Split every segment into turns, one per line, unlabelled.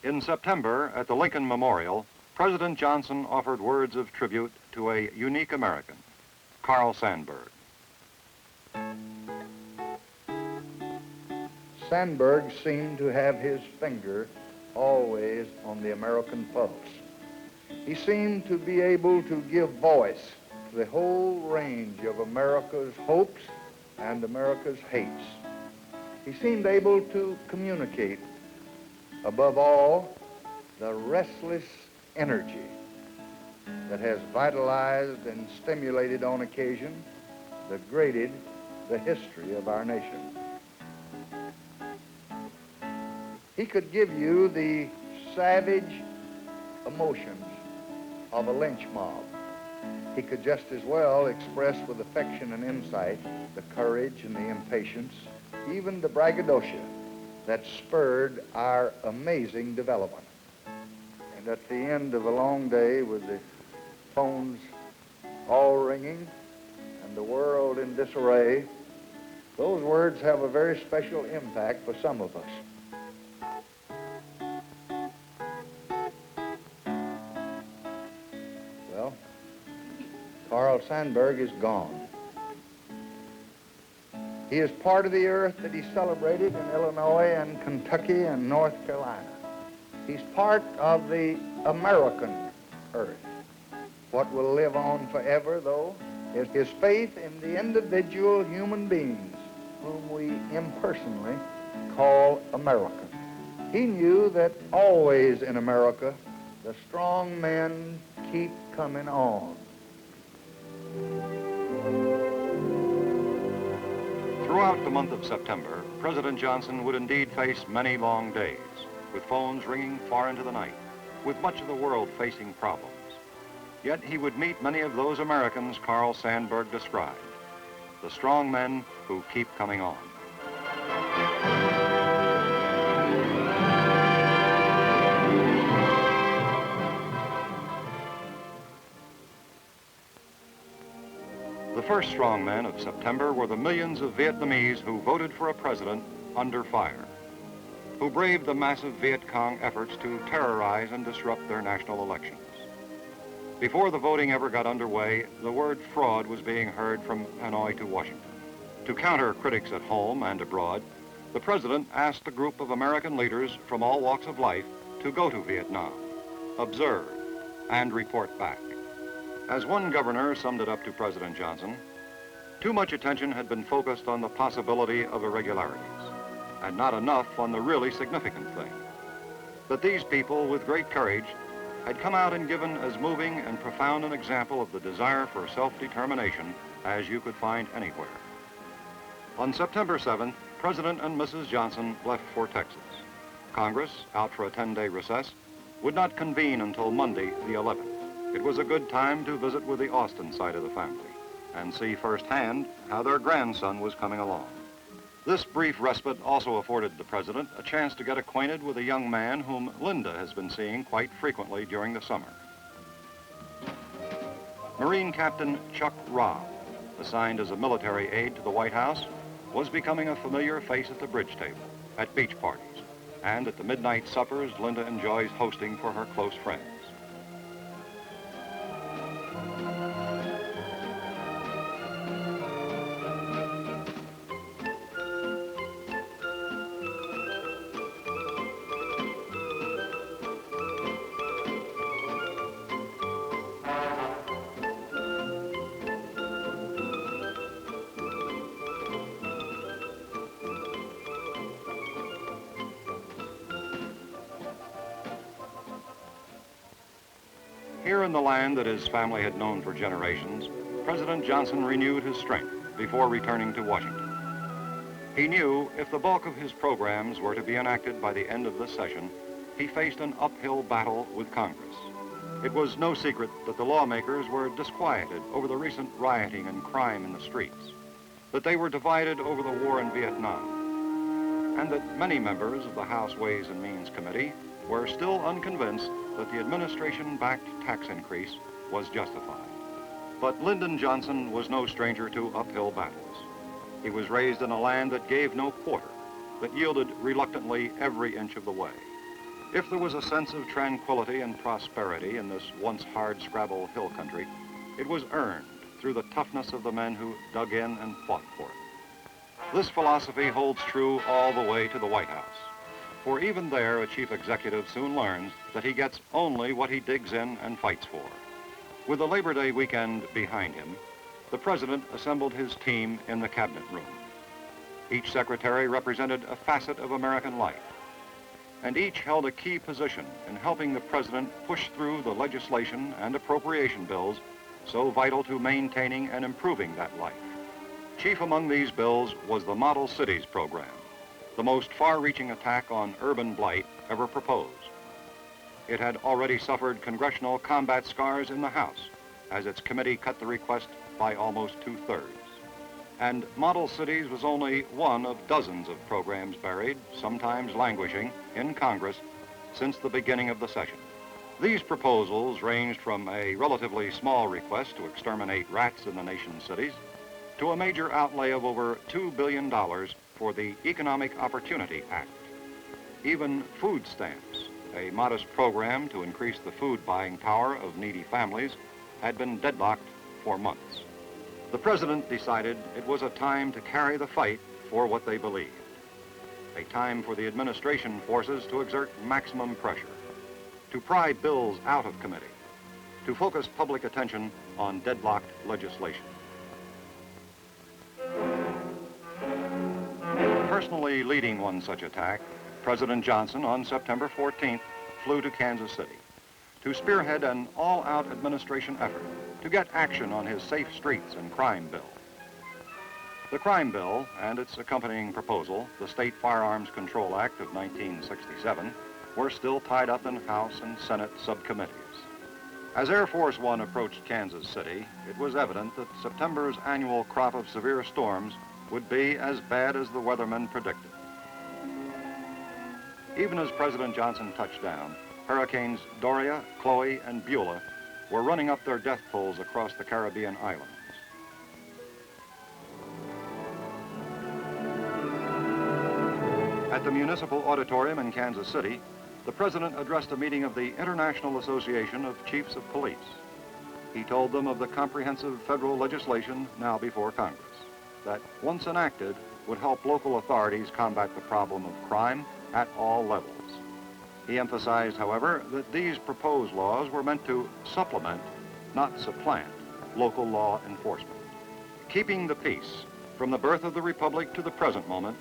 In September, at the Lincoln Memorial, President Johnson offered words of tribute to a unique American, Carl Sandberg.
Sandburg seemed to have his finger always on the American pulse. He seemed to be able to give voice to the whole range of America's hopes and America's hates. He seemed able to communicate, above all, the restless energy that has vitalized and stimulated on occasion degraded the history of our nation. He could give you the savage emotions of a lynch mob. He could just as well express with affection and insight the courage and the impatience, even the braggadocio that spurred our amazing development. And at the end of a long day with the phones all ringing and the world in disarray, those words have a very special impact for some of us. Well, Carl Sandberg is gone. He is part of the earth that he celebrated in Illinois and Kentucky and North Carolina. He's part of the American earth. What will live on forever, though, is his faith in the individual human beings whom we impersonally call American. He knew that always in America, the strong men keep coming on.
Throughout the month of September, President Johnson would indeed face many long days, with phones ringing far into the night, with much of the world facing problems. Yet he would meet many of those Americans Carl Sandberg described, the strong men who keep coming on. The first strong men of September were the millions of Vietnamese who voted for a president under fire, who braved the massive Viet Cong efforts to terrorize and disrupt their national elections. Before the voting ever got underway, the word fraud was being heard from Hanoi to Washington. To counter critics at home and abroad, the president asked a group of American leaders from all walks of life to go to Vietnam, observe, and report back. As one governor summed it up to President Johnson, too much attention had been focused on the possibility of irregularities, and not enough on the really significant thing, that these people with great courage had come out and given as moving and profound an example of the desire for self-determination as you could find anywhere. On September 7th, President and Mrs. Johnson left for Texas. Congress, out for a 10-day recess, would not convene until Monday, the 11th. It was a good time to visit with the Austin side of the family and see firsthand how their grandson was coming along. This brief respite also afforded the president a chance to get acquainted with a young man whom Linda has been seeing quite frequently during the summer. Marine Captain Chuck Robb, assigned as a military aide to the White House, was becoming a familiar face at the bridge table, at beach parties, and at the midnight suppers Linda enjoys hosting for her close friends. Here in the land that his family had known for generations, President Johnson renewed his strength before returning to Washington. He knew if the bulk of his programs were to be enacted by the end of this session, he faced an uphill battle with Congress. It was no secret that the lawmakers were disquieted over the recent rioting and crime in the streets, that they were divided over the war in Vietnam, and that many members of the House Ways and Means Committee were still unconvinced that the administration-backed tax increase was justified. But Lyndon Johnson was no stranger to uphill battles. He was raised in a land that gave no quarter, that yielded reluctantly every inch of the way. If there was a sense of tranquility and prosperity in this once hard-scrabble hill country, it was earned through the toughness of the men who dug in and fought for it. This philosophy holds true all the way to the White House. For even there, a chief executive soon learns that he gets only what he digs in and fights for. With the Labor Day weekend behind him, the president assembled his team in the cabinet room. Each secretary represented a facet of American life, and each held a key position in helping the president push through the legislation and appropriation bills so vital to maintaining and improving that life. Chief among these bills was the Model Cities program, the most far-reaching attack on urban blight ever proposed. It had already suffered congressional combat scars in the House, as its committee cut the request by almost 2/3. And Model Cities was only one of dozens of programs buried, sometimes languishing, in Congress since the beginning of the session. These proposals ranged from a relatively small request to exterminate rats in the nation's cities to a major outlay of over $2 billion for the Economic Opportunity Act. Even food stamps, a modest program to increase the food buying power of needy families, had been deadlocked for months. The president decided it was a time to carry the fight for what they believed, a time for the administration forces to exert maximum pressure, to pry bills out of committee, to focus public attention on deadlocked legislation. Personally leading one such attack, President Johnson on September 14th flew to Kansas City to spearhead an all-out administration effort to get action on his Safe Streets and Crime Bill. The Crime Bill and its accompanying proposal, the State Firearms Control Act of 1967, were still tied up in House and Senate subcommittees. As Air Force One approached Kansas City, it was evident that September's annual crop of severe storms would be as bad as the weathermen predicted. Even as President Johnson touched down, Hurricanes Dorian, Chloe, and Beulah were running up their death tolls across the Caribbean islands. At the Municipal Auditorium in Kansas City, the president addressed a meeting of the International Association of Chiefs of Police. He told them of the comprehensive federal legislation now before Congress that, once enacted, would help local authorities combat the problem of crime at all levels. He emphasized, however, that these proposed laws were meant to supplement, not supplant, local law enforcement. Keeping the peace from the birth of the Republic to the present moment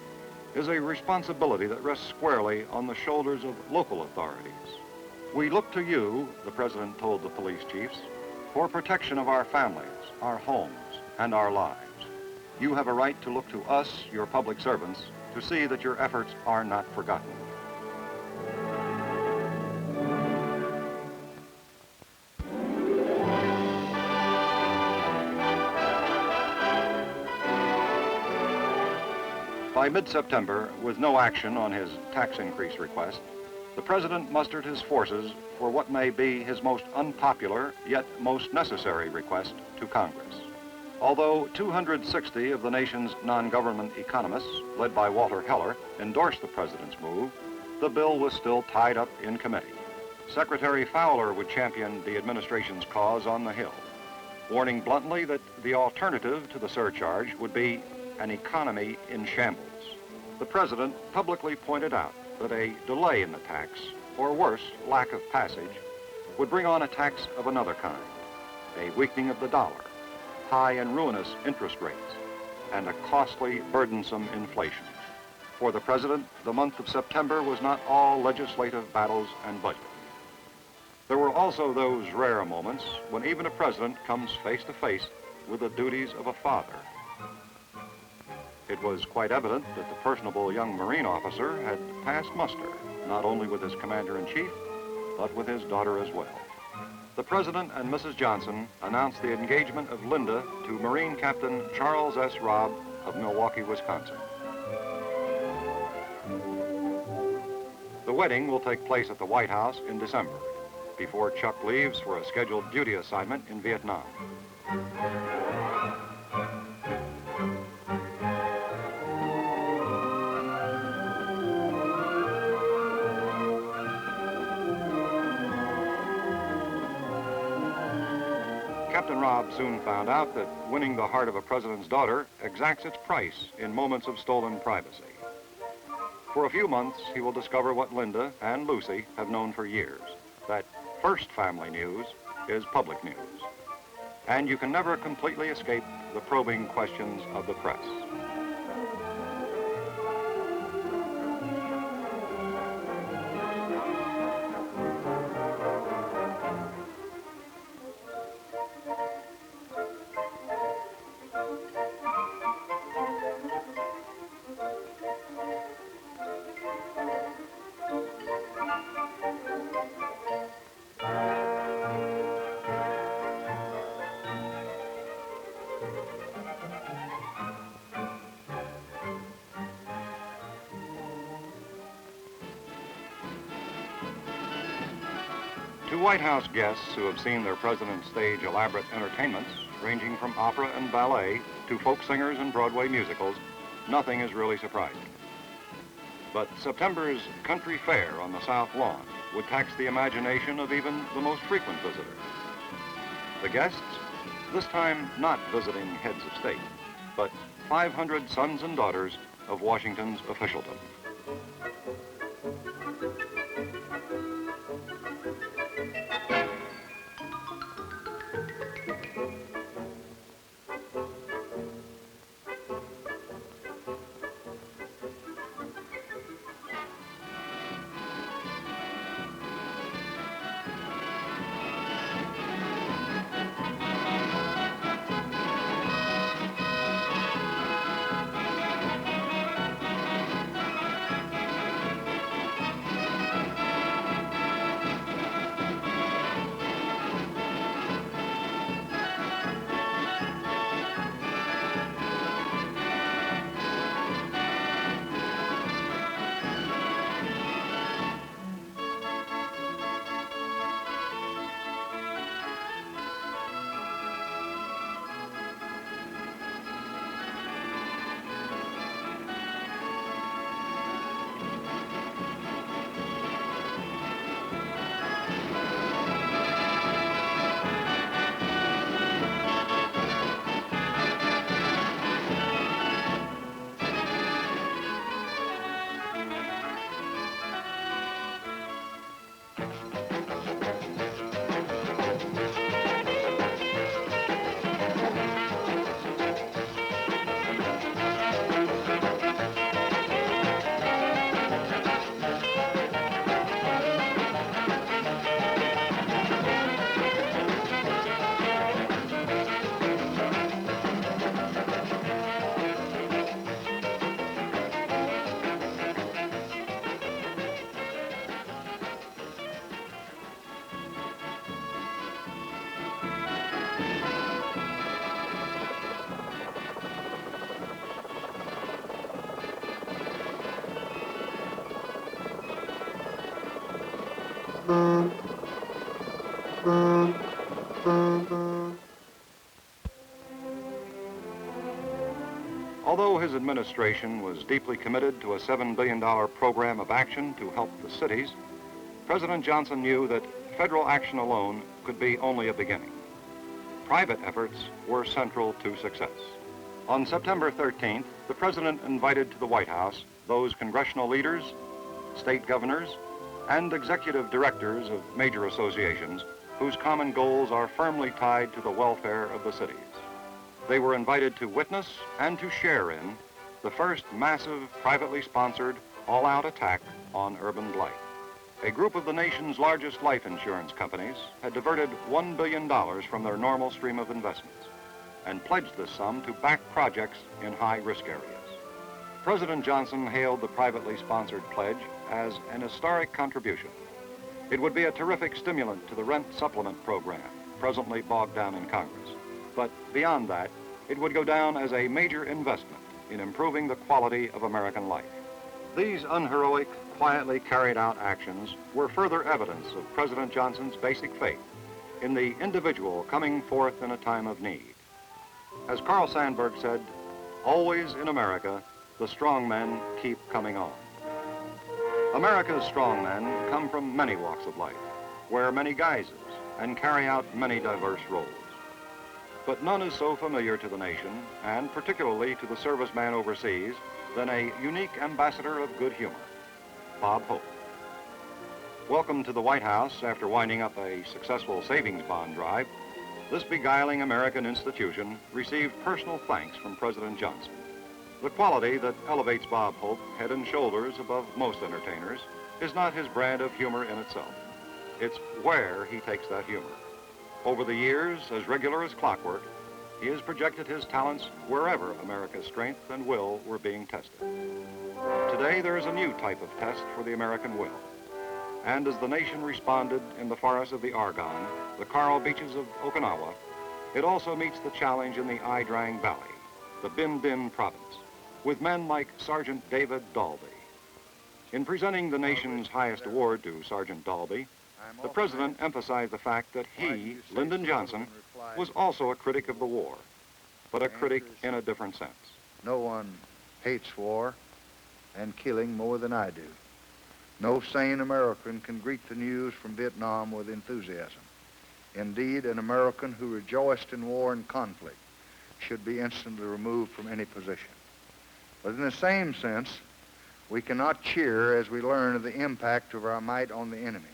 is a responsibility that rests squarely on the shoulders of local authorities. We look to you, the president told the police chiefs, for protection of our families, our homes, and our lives. You have a right to look to us, your public servants, to see that your efforts are not forgotten. By mid-September, with no action on his tax increase request, the president mustered his forces for what may be his most unpopular, yet most necessary request to Congress. Although 260 of the nation's non-government economists, led by Walter Heller, endorsed the president's move, the bill was still tied up in committee. Secretary Fowler would champion the administration's cause on the Hill, warning bluntly that the alternative to the surcharge would be an economy in shambles. The president publicly pointed out that a delay in the tax, or worse, lack of passage, would bring on a tax of another kind, a weakening of the dollar, high and ruinous interest rates, and a costly, burdensome inflation. For the president, the month of September was not all legislative battles and budget. There were also those rare moments when even a president comes face to face with the duties of a father. It was quite evident that the personable young Marine officer had passed muster, not only with his commander-in-chief, but with his daughter as well. The President and Mrs. Johnson announced the engagement of Linda to Marine Captain Charles S. Robb of Milwaukee, Wisconsin. The wedding will take place at the White House in December, before Chuck leaves for a scheduled duty assignment in Vietnam. Captain Robb soon found out that winning the heart of a president's daughter exacts its price in moments of stolen privacy. For a few months, he will discover what Linda and Lucy have known for years, that first family news is public news. And you can never completely escape the probing questions of the press. To White House guests who have seen their president stage elaborate entertainments, ranging from opera and ballet to folk singers and Broadway musicals, nothing is really surprising. But September's country fair on the South Lawn would tax the imagination of even the most frequent visitor. The guests, this time not visiting heads of state, but 500 sons and daughters of Washington's officialdom. Although his administration was deeply committed to a $7 billion program of action to help the cities, President Johnson knew that federal action alone could be only a beginning. Private efforts were central to success. On September 13th, the president invited to the White House those congressional leaders, state governors, and executive directors of major associations whose common goals are firmly tied to the welfare of the cities. They were invited to witness and to share in the first massive, privately sponsored, all-out attack on urban blight. A group of the nation's largest life insurance companies had diverted $1 billion from their normal stream of investments and pledged this sum to back projects in high-risk areas. President Johnson hailed the privately sponsored pledge as an historic contribution. It would be a terrific stimulant to the rent supplement program, presently bogged down in Congress. But beyond that, it would go down as a major investment in improving the quality of American life. These unheroic, quietly carried out actions were further evidence of President Johnson's basic faith in the individual coming forth in a time of need. As Carl Sandberg said, always in America, the strong men keep coming on. America's strong men come from many walks of life, wear many guises, and carry out many diverse roles. But none is so familiar to the nation, and particularly to the serviceman overseas, than a unique ambassador of good humor, Bob Hope. Welcome to the White House after winding up a successful savings bond drive. This beguiling American institution received personal thanks from President Johnson. The quality that elevates Bob Hope head and shoulders above most entertainers is not his brand of humor in itself. It's where he takes that humor. Over the years, as regular as clockwork, he has projected his talents wherever America's strength and will were being tested. Today, there is a new type of test for the American will. And as the nation responded in the forests of the Argonne, the coral beaches of Okinawa, it also meets the challenge in the Ai-Drang Valley, the Binh Dinh province, with men like Sergeant David Dalby. In presenting the nation's highest award to Sergeant Dalby, the President emphasized the fact that he, Lyndon Johnson, was also a critic of the war, but a critic in a different sense.
No one hates war and killing more than I do. No sane American can greet the news from Vietnam with enthusiasm. Indeed, an American who rejoiced in war and conflict should be instantly removed from any position. But in the same sense, we cannot cheer as we learn of the impact of our might on the enemy.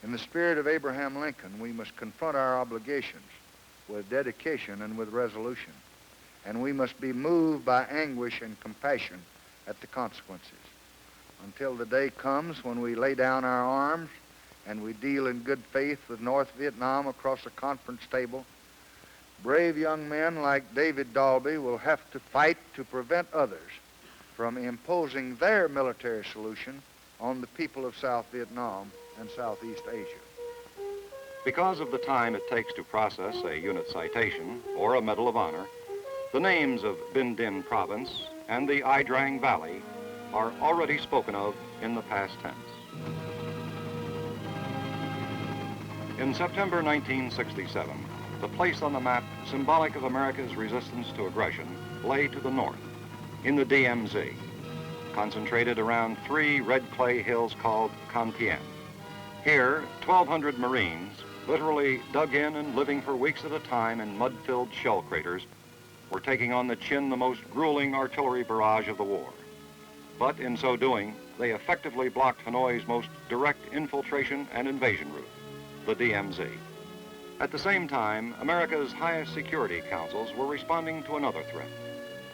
In the spirit of Abraham Lincoln, we must confront our obligations with dedication and with resolution, and we must be moved by anguish and compassion at the consequences. Until the day comes when we lay down our arms and we deal in good faith with North Vietnam across a conference table, brave young men like David Dalby will have to fight to prevent others from imposing their military solution on the people of South Vietnam and Southeast Asia.
Because of the time it takes to process a unit citation or a Medal of Honor, the names of Binh Dinh Province and the Ai-Drang Valley are already spoken of in the past tense. In September 1967, the place on the map symbolic of America's resistance to aggression lay to the north, in the DMZ, concentrated around 3 red clay hills called Con Thien. Here, 1,200 Marines, literally dug in and living for weeks at a time in mud-filled shell craters, were taking on the chin the most grueling artillery barrage of the war. But in so doing, they effectively blocked Hanoi's most direct infiltration and invasion route, the DMZ. At the same time, America's highest security councils were responding to another threat,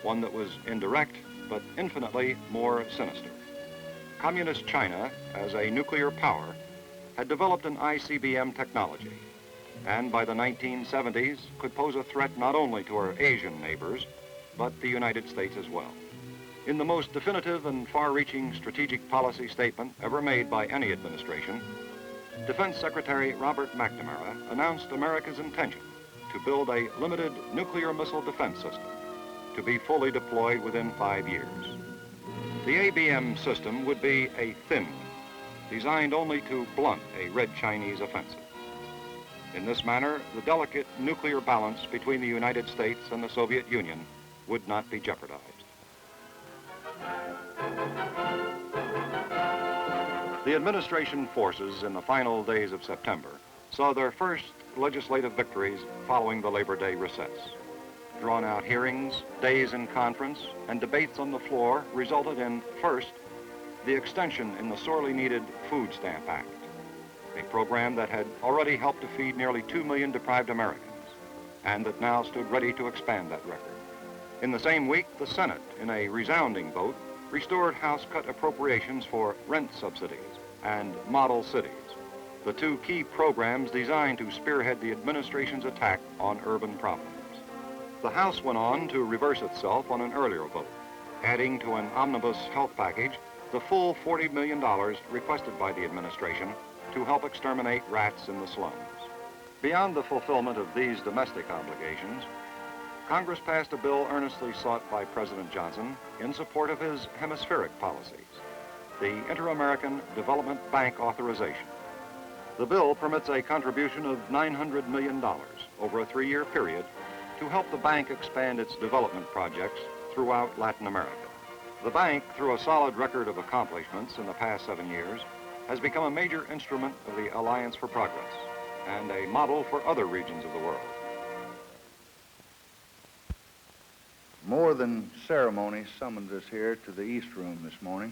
one that was indirect but infinitely more sinister. Communist China, as a nuclear power, had developed an ICBM technology, and by the 1970s could pose a threat not only to our Asian neighbors, but the United States as well. In the most definitive and far-reaching strategic policy statement ever made by any administration, Defense Secretary Robert McNamara announced America's intention to build a limited nuclear missile defense system to be fully deployed within 5 years. The ABM system would be a thin one, designed only to blunt a Red Chinese offensive. In this manner, the delicate nuclear balance between the United States and the Soviet Union would not be jeopardized. The administration forces in the final days of September saw their first legislative victories following the Labor Day recess. Drawn-out hearings, days in conference, and debates on the floor resulted in, first, the extension in the sorely needed Food Stamp Act, a program that had already helped to feed nearly 2 million deprived Americans, and that now stood ready to expand that record. In the same week, the Senate, in a resounding vote, restored House-cut appropriations for rent subsidies and model cities, the 2 key programs designed to spearhead the administration's attack on urban problems. The House went on to reverse itself on an earlier vote, adding to an omnibus health package the full $40 million requested by the administration to help exterminate rats in the slums. Beyond the fulfillment of these domestic obligations, Congress passed a bill earnestly sought by President Johnson in support of his hemispheric policies, the Inter-American Development Bank Authorization. The bill permits a contribution of $900 million over a 3-year period to help the bank expand its development projects throughout Latin America. The bank, through a solid record of accomplishments in the past 7 years, has become a major instrument of the Alliance for Progress and a model for other regions of the world.
more than ceremony summoned us here to the East Room this morning.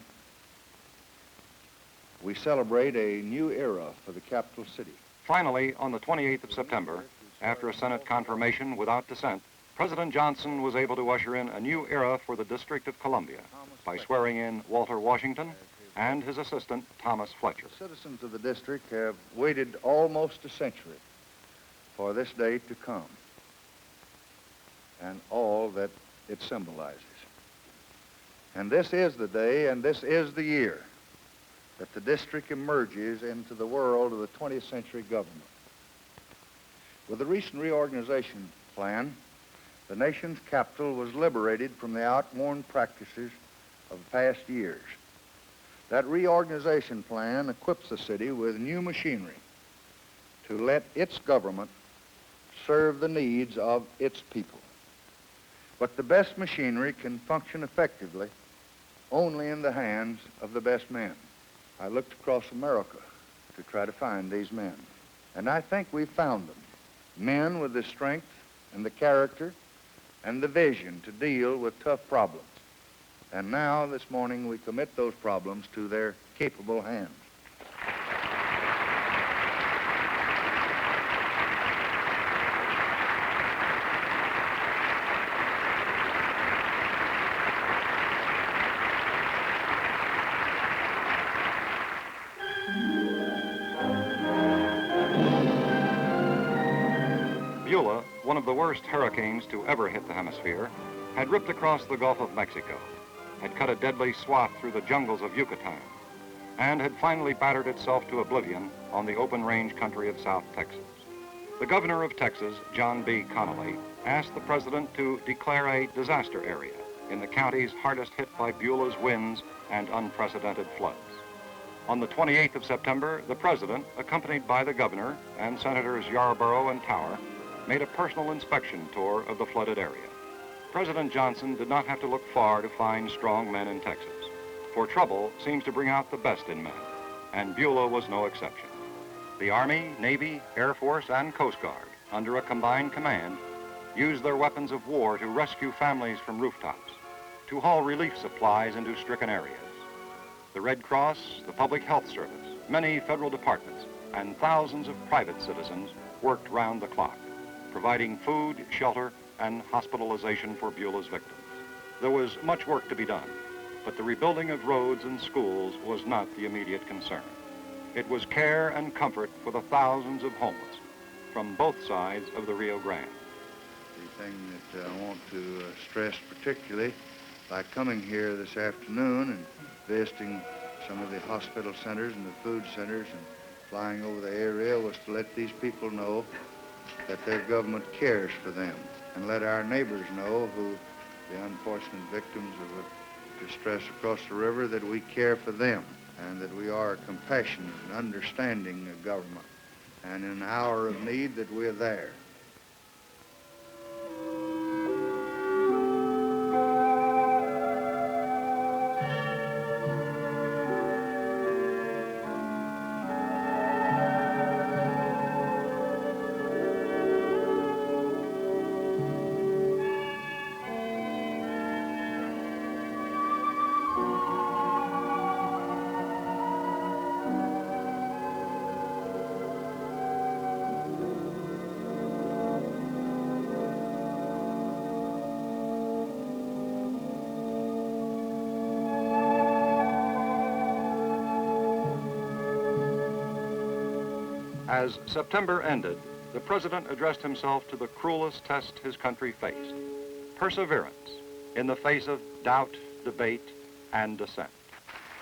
We celebrate a new era for the capital city.
Finally, on the 28th of September, after a Senate confirmation without dissent, President Johnson was able to usher in a new era for the District of Columbia by swearing in Walter Washington and his assistant, Thomas Fletcher.
The citizens of the district have waited almost a century for this day to come and all that it symbolizes. And this is the day and this is the year that the district emerges into the world of the 20th century government. With the recent reorganization plan, the nation's capital was liberated from the outworn practices of past years. That reorganization plan equips the city with new machinery to let its government serve the needs of its people. But the best machinery can function effectively only in the hands of the best men. I looked across America to try to find these men, and I think we found them. Men with the strength and the character and the vision to deal with tough problems. And now, this morning, we commit those problems to their capable hands.
Beulah, one of the worst hurricanes to ever hit the hemisphere, had ripped across the Gulf of Mexico, had cut a deadly swath through the jungles of Yucatan, and had finally battered itself to oblivion on the open range country of South Texas. The governor of Texas, John B. Connally, asked the president to declare a disaster area in the counties hardest hit by Beulah's winds and unprecedented floods. On the 28th of September, the president, accompanied by the governor and Senators Yarborough and Tower, made a personal inspection tour of the flooded area. President Johnson did not have to look far to find strong men in Texas, for trouble seems to bring out the best in men, and Beulah was no exception. The Army, Navy, Air Force, and Coast Guard, under a combined command, used their weapons of war to rescue families from rooftops, to haul relief supplies into stricken areas. The Red Cross, the Public Health Service, many federal departments, and thousands of private citizens worked round the clock, providing food, shelter, and hospitalization for Beulah's victims. There was much work to be done, but the rebuilding of roads and schools was not the immediate concern. It was care and comfort for the thousands of homeless from both sides of the Rio Grande.
The thing that I want to stress particularly by coming here this afternoon and visiting some of the hospital centers and the food centers and flying over the area was to let these people know that their government cares for them, and let our neighbors know, who the unfortunate victims of distress across the river, that we care for them and that we are a compassionate and understanding government, and in an hour of need that we're there.
As September ended, the president addressed himself to the cruelest test his country faced: perseverance in the face of doubt, debate, and dissent.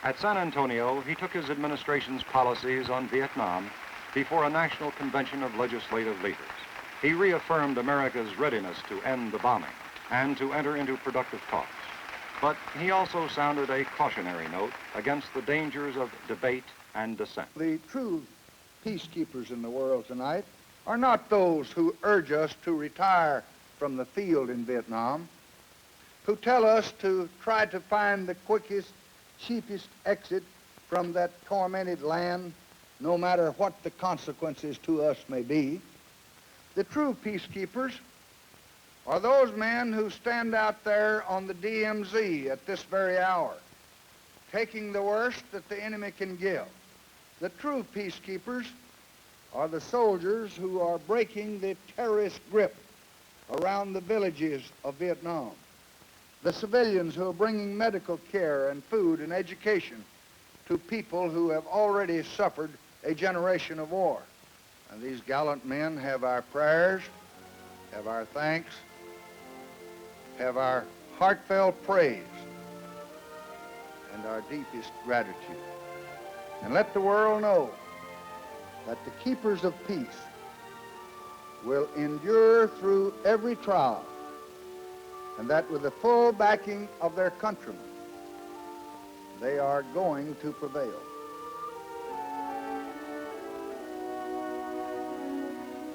At San Antonio, he took his administration's policies on Vietnam before a national convention of legislative leaders. He reaffirmed America's readiness to end the bombing and to enter into productive talks. But he also sounded a cautionary note against the dangers of debate and dissent.
The true peacekeepers in the world tonight are not those who urge us to retire from the field in Vietnam, who tell us to try to find the quickest, cheapest exit from that tormented land, no matter what the consequences to us may be. The true peacekeepers are those men who stand out there on the DMZ at this very hour, taking the worst that the enemy can give. The true peacekeepers are the soldiers who are breaking the terrorist grip around the villages of Vietnam. The civilians who are bringing medical care and food and education to people who have already suffered a generation of war. And these gallant men have our prayers, have our thanks, have our heartfelt praise, and our deepest gratitude. And let the world know that the keepers of peace will endure through every trial, and that with the full backing of their countrymen, they are going to prevail.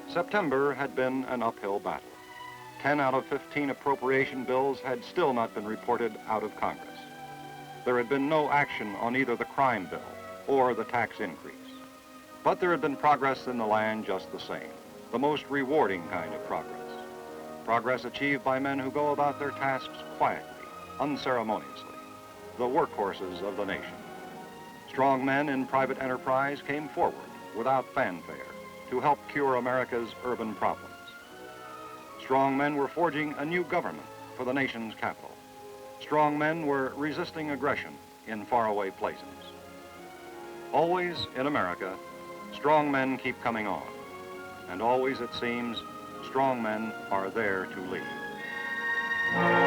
September had been an uphill battle. 10 out of 15 appropriation bills had still not been reported out of Congress. There had been no action on either the crime bill or the tax increase. But there had been progress in the land just the same, the most rewarding kind of progress. Progress achieved by men who go about their tasks quietly, unceremoniously, the workhorses of the nation. Strong men in private enterprise came forward without fanfare to help cure America's urban problems. Strong men were forging a new government for the nation's capital. Strong men were resisting aggression in faraway places. Always in America, strong men keep coming on, and always, it seems, strong men are there to lead.